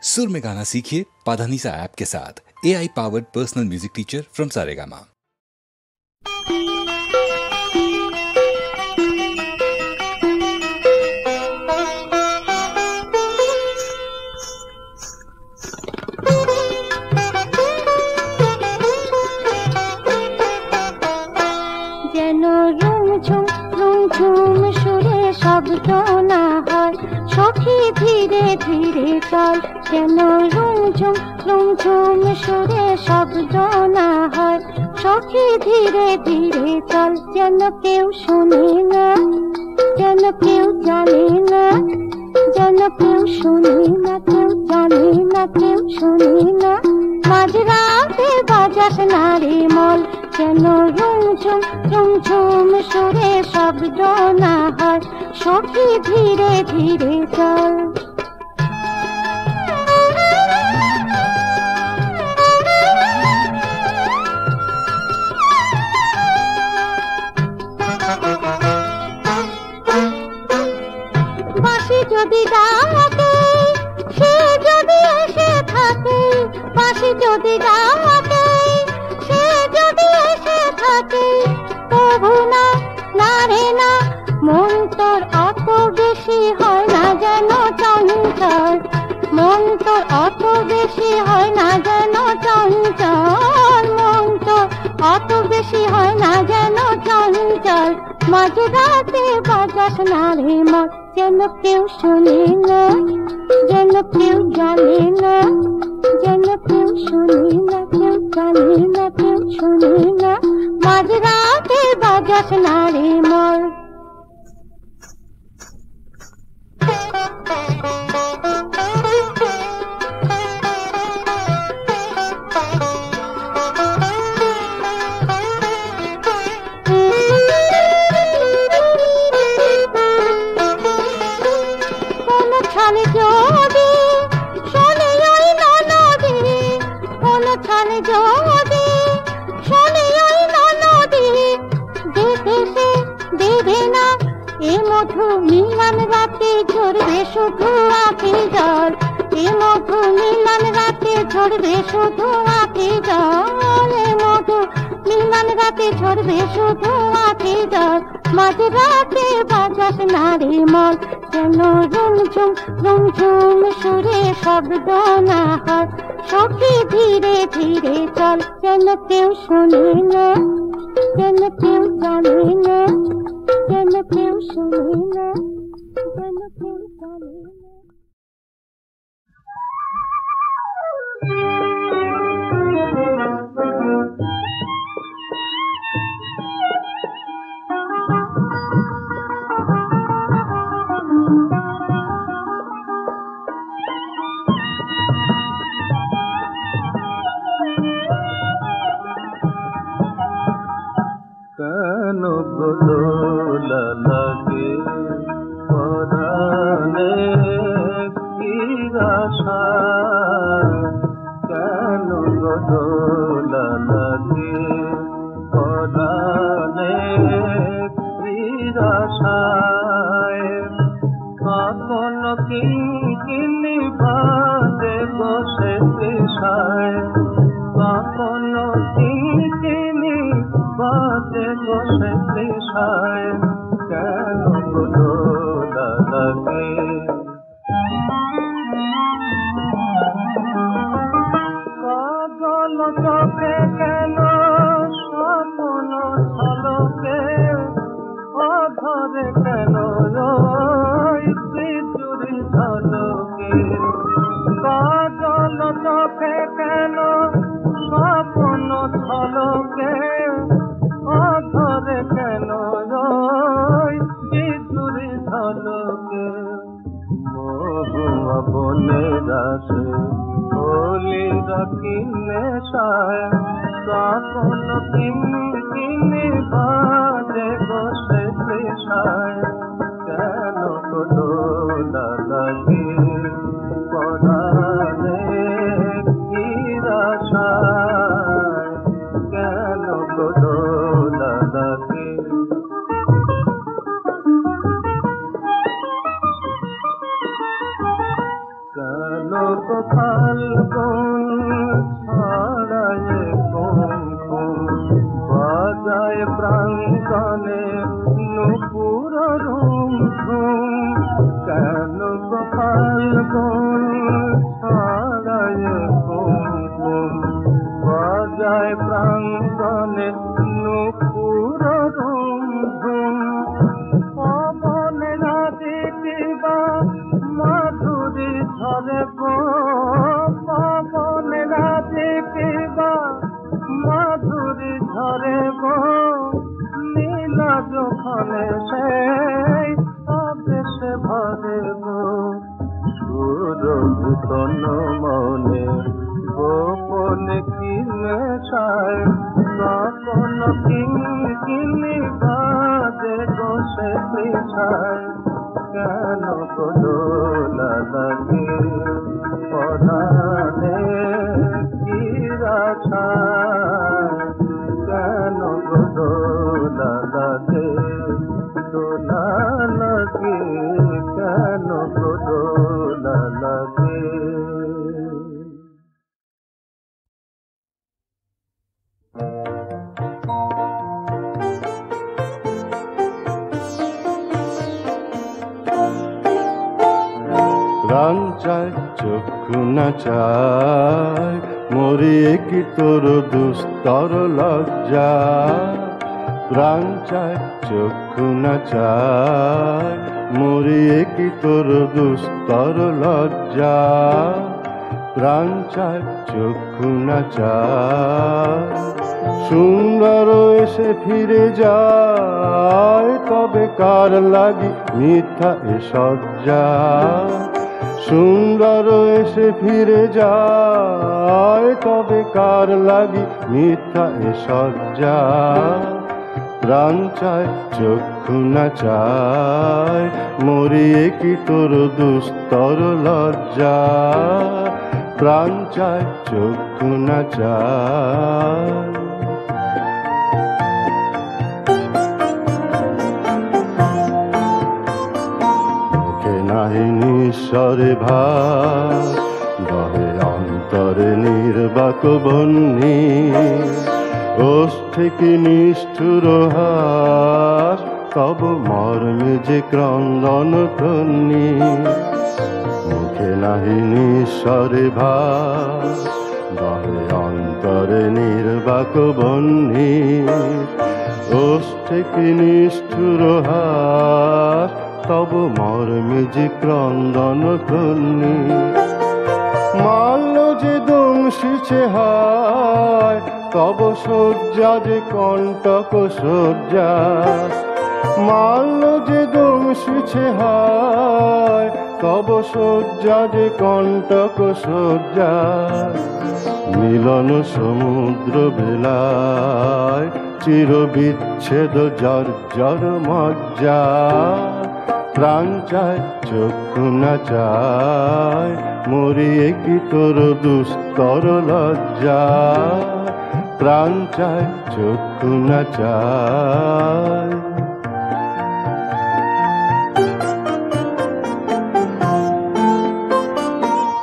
सुर में गाना सीखिए पाधानीसा ऐप के साथ। AI powered personal music teacher from Saregama. শব্দ না হয় সখী ধীরে ধীরে চল, যেন রুমঝুম সুরে শব্দ না হয় সখী ধীরে ধীরে চল, যেন কেউ শুনে না, যেন কেউ জানে না, যেন কেউ শুনে না, কেউ জানে না, কেউ শুনে না, মাঝরাতে বাজাস না রে মল, যেন রুমঝুম সুরে শব্দ না হয় সখী ধীরে ধীরে চল। বাঁশি যদি ডাকে সে যদি এসে থাকে, বাঁশি যদি ডাকে সে যদি এসে থাকে, তবু না না রে না, মন তোর অত বেশি হয় না যেন চঞ্চল, মন তোর অত বেশি হয় না যেন চঞ্চল, মন তোর অত বেশি হয় না যেন চঞ্চল, মাঝরাতে বাজাস না রে মন, যেন কেউ শুনে না, যেন কেউ জানে না, যেন কেউ শুনে না, কেউ জানে না, কেউ শুনে না, মাঝরাতে বাজাস না রে মন। মিলন রাতে ঝরবে শুধু আখি জল, এ মধু মিলন রাতে ঝরবে শুধু আখি জল, এ মধু মিলন রাতে ঝরবে শুধু আখি জল, মাঝরাতে বাজাস না রে মল, যেন রুমঝুম সুরে শব্দ না হয় সখী ধীরে ধীরে চল, যেন কেউ শুনে না, যেন কেউ জানে না, যেন কেউ শুনে না, যেন কেউ জানে না। কেন গোদোলা লাগে পরাণে কি আশা, কেন গোদোলা লাগে পরাণে কি আশায়, কখন কিনি বাজে বসে তৃষায়, কখন কিনি বাজে বসে তৃষায়, কেন গোদোলা লাগে। কাজল চোখে কেন স্বপ্ন ছলকে, অধরে কেন চুরি ঝলকে, কাজল চোখে কেন স্বপ্ন ছলকে, অধরে কেন চুরি ঝলকে, মহুয়া বনে রাসে হোলি রাখিলে সায়, কখন কিনি বাজে বসে তৃষায়, কেন গোদোলা লাগে পরাণে কি আশায়, কেন গোদোলা লাগে। কেন গো ফাল্গুন ছড়ায় কুমকুম বাজায় প্রাঙ্গণে নুপুর রুমঝুম কেন গো ফাল্গুন ছড়ায় কুমকুম বাজায় প্রাঙ্গণে নুপুর রুমঝুম পবনে রাধিবা মাধুরী ঝরে গো পবনে রাধিবা মাধুরী ঝরে গো নীলা যখনে সেই আবেশে ভরে গো সুরভিতন মনে গোপনে কি মেশায় তখন কিনি বাজে গো সে তৃষায় কেন গো দোলা লাগে পরাণে কি রাছায় কেন গো দোলা লাগে দোলা লাগে কেন গো দোলা লাগে প্রাণ চায় চক্ষু না চায় মরিয়ে কি তোর দুস্তর লজ্জা প্রাণ চায় চক্ষু না চায় মরিয়ে কি তোর দুস্তর লজ্জা প্রাণ চায় চক্ষু না চায় সুন্দর এসে ফিরে যায় তবে কার লাগি মিথ্যা এ সজ্জা সুন্দর এসে ফিরে যায় তবে কার লাগি মিথ্যা এ সজ্জা প্রাণ চায় চক্ষু না চায় মরিয়ে কি তোর দুস্তর লজ্জা প্রাণ চায় চক্ষু না চায় নাহি নিঃস্বরে ভাস বহে অন্তরে নির্বাক বন্যী ওষ্ঠে কি নিষ্ঠুর হাস তব মর্মে যে ক্রন্দন তন্নি মুখে নাহি নিঃস্বরে ভাস বহে অন্তরে নির্বাক বন্যী ওষ্ঠে কি নিষ্ঠুর হাস তব মর্মে যে ক্রন্দন তন্নি মাল্য যে দংশিছে হায় তব শয্যা যে কণ্টক শয্যা মাল্য যে দংশিছে হায় তব শয্যা যে কণ্টক শয্যা মিলন সমুদ্র বেলায় চির বিচ্ছেদ জর্জর মজ্জা প্রাণ চায় চক্ষু না চায় মরিয়ে কি তোর দুস্তর লজ্জা প্রাণ চায় চক্ষু না চায়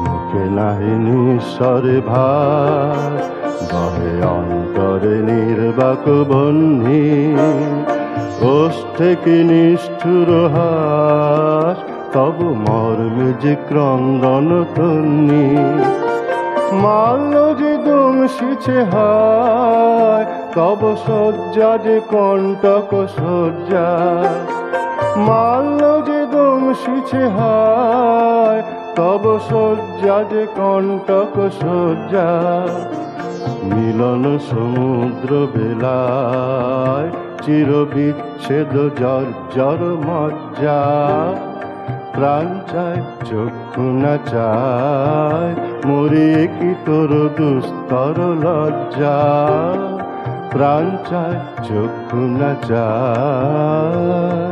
মুখে নাহি নিঃস্বরে ভাস বহে অন্তরে নির্বাক বহ্নি ওষ্ঠে কি নিষ্ঠুর হাস তব মর্মে যে ক্রন্দন তন্নি মাল্য যে দংশিছে হায় তব শয্যা যে কণ্টক শয্যা মাল্য যে দংশিছে হায় তব শয্যা যে কণ্টক শয্যা মিলন সমুদ্র বেলায় চির বিচ্ছেদ জর্জর মজ্জা প্রাণ চায় চক্ষু না চায় মরিয়ে কি তোর দুস্তর লজ্জা প্রাণ চায় চক্ষু না চায়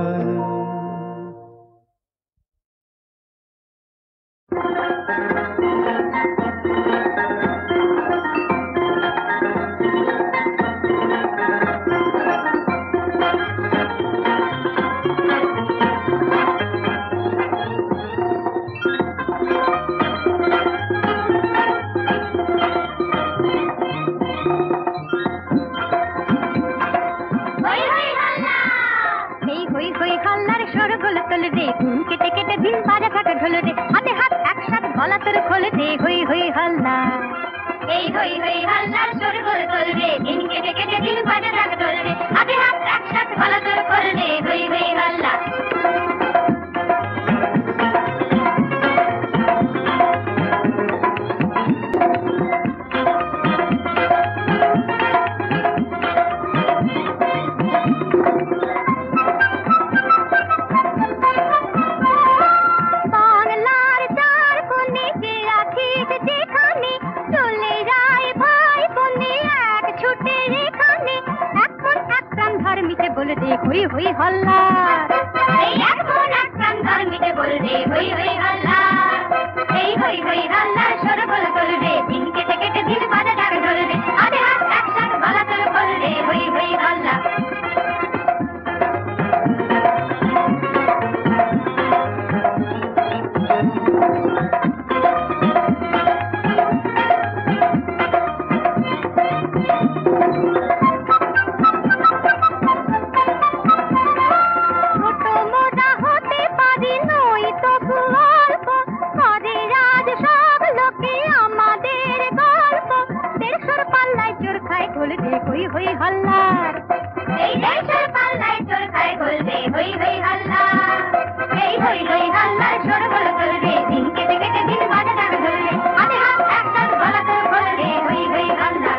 গলা তোর খোলে দে হই হই হল্লা এই হই হই হল্লার সুর করে তোলবে দিন কেটে কেটে দিন বাজে রাগ তোলবে হাতে হাত একসাথে গলা তোর খোলে দে হই হই হল্লা হই হই হল্লা এই এখন একদম ধর্মীতে বলবে হই হই হল্লা এই হই হই হল্লা সুর করে তোলবে দিন কেটে কেটে দিন বাজে ডাক ধরবে হাতে হাত একসাথে গলা তোর বলবে হই হই হল্লা হই হই হল্লার এই দেশের পাল্লায় চোর খায় বলবে হই হই হল্লা এই হই হই হল্লার সুর করে তোলবে দিন কেটে কেটে দিন বাজে ডাক ধরবে হাতে হাত একসাথে গলা তোর বলবে হই হই হল্লা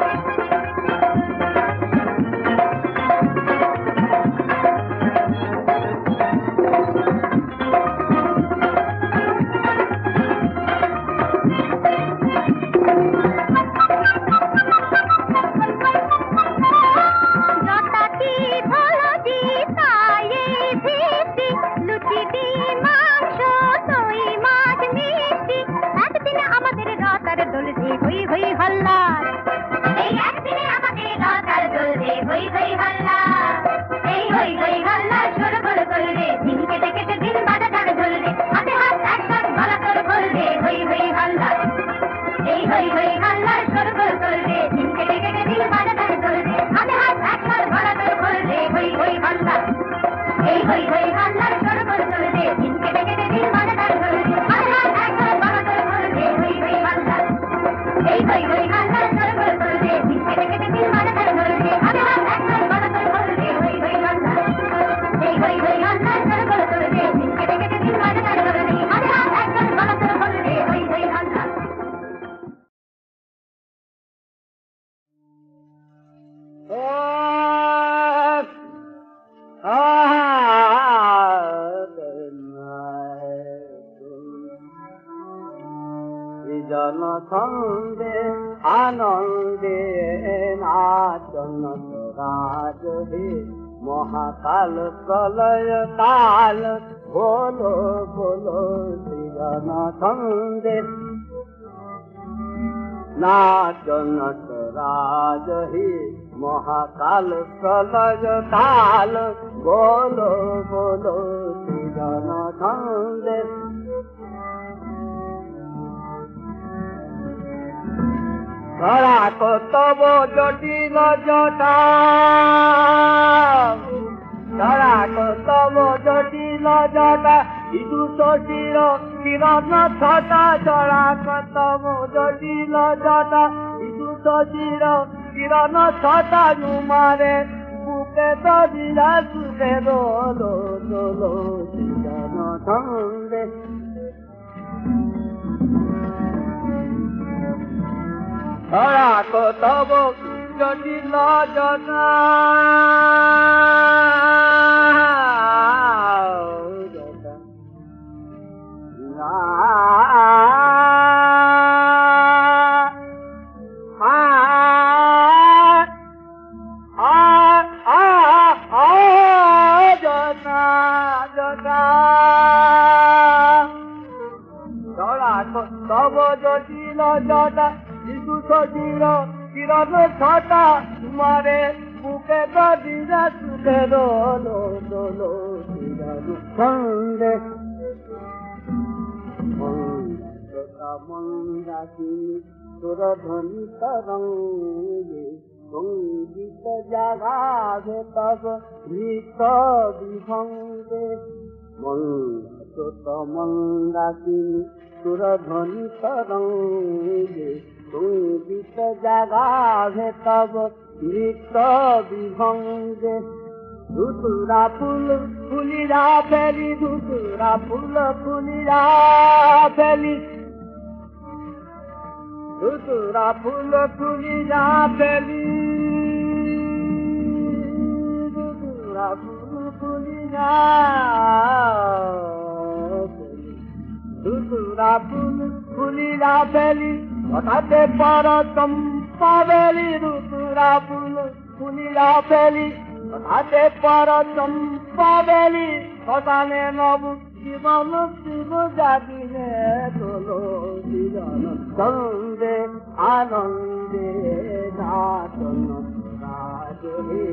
ছন্দে আনন্দে নাচন রাজ হে মহাকাল প্রলয় কাল বলো বলো সৃজন ছন্দে নাচন রাজ হে মহাকাল প্রলয় কাল বলো বলো সৃজন ছন্দে ধরা কতব জটিল জটা ধরা কতব জটিল জটা ইদু শশীর কিরণ ছটা ধরা কতব জটিল জটা ইদু শশীর কিরণ ছটা নুমারে বুকে দরিয়া সুখে দোলো দোলো সৃজন ছন্দে ধরা কতব জটিল জটা তব জটিল জটা শিশু শশীর কিরণ ছটা তোমারে বুকে দিরা সুখে দোলো দোলো কিরণ ছন্দে মন্দাকিনী তোর ধ্বনি তরঙ্গে সঙ্গীত জাগাবে তব নৃত্য বিভঙ্গে মন্দাকিনী সুরধ্বনি তরঙ্গে সঙ্গীত জাগাভে তব নৃত্য বিভঙ্গে ধুতুরা ফুল ফুলিরা ফেলি ধুতুরা ফুল ফুলিরা ফেলি ধুতুরা ফুল ফুলিরা ফেলি ধুতুরা ফুল ফুলিরা ধুতুরা ফুল ফুলিরা ফেলি হঠাতে পর চম্পা বেলি ধুতুরা ফুল ফুলিরা ফেলি হঠাতে পর চম্পা বেলি শ্মশানে নব জীবন শিব জাগিনে তোলো জীবন সন্দে আনন্দে নাচন রাজে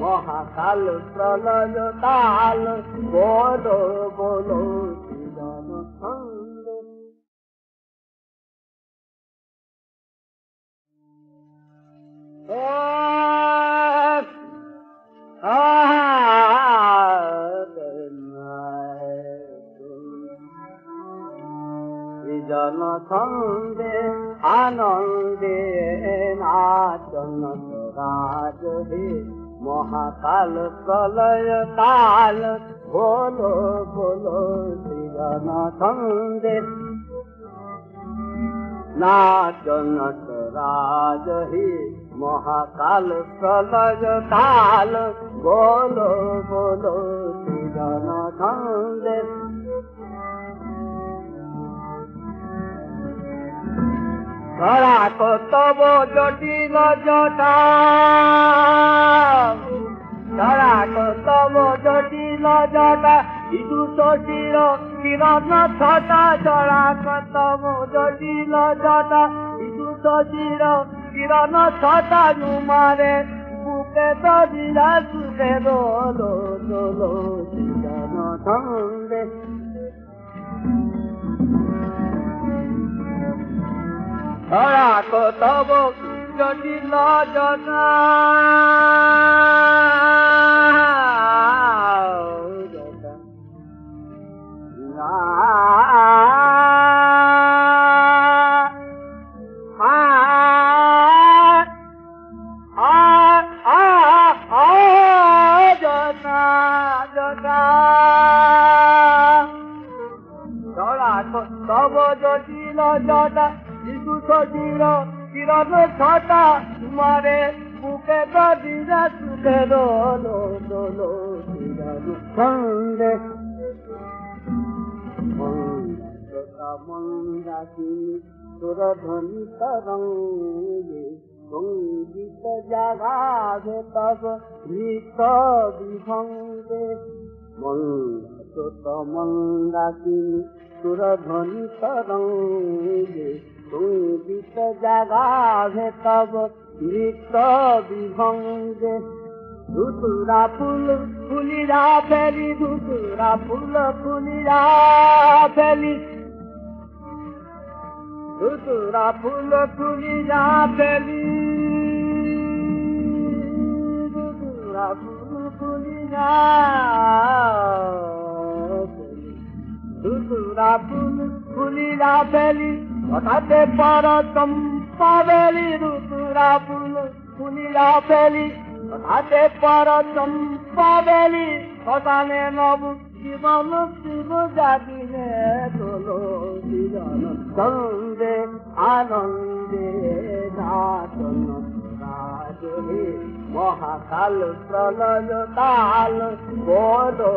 মহাকাল প্রলয় কাল বলো বলো জীবন সন্দে জন সন্দে আনন্দে নাচন রাজ হে মহাকাল প্রলয় কাল বলো বলো জন সন্দে নাচন রাজ হে মহাকাল প্রলয় কাল বলো বলো জন সন্দে ধরা কতব জটিল জটা ধরা কতব জটিল জটা ইদু শশীর কিরণ ছটা ধরা কতব জটিল জটা ইদু শশীর কিরণ ছটা জুমারে বুকে দরিরা সুখে দোলো দোলো জীবন সন্দে ধরা কতব জটিল জটা তব জটিল জটা শিশু শশীর কিরণ ছটা তোমারে বুকে দরিরা সুখে দোলো দোলো কিরণ সন্দে মন্দাকিনী সুরধ্বনি তরঙ্গে সঙ্গীত জাগাভে তব নৃত্য বিভঙ্গে মন্দাকিনী সুরধ্বনি তরঙ্গে সঙ্গীত জাগাভে তব নৃত্য বিভঙ্গে ধুতুরা ফুল ফুলিরা ফেলি ধুতুরা ফুল ফুলিরা ফেলি ধুতুরা ফুল ফুলিরা ফেলি ধুতুরা ফুল ফুলিরা ধুতুরা ফুল ফুলিরা ফেলি হঠাতে পর চম্পা বেলি ধুতুরা ফুল ফুলিরা ফেলি হঠাতে পর চম্পা বেলি শ্মশানে নব জীবন শিব জাগিনে তোলো জীবন সন্দে আনন্দে নাচন রাজে মহাকাল প্রলয় কাল বলো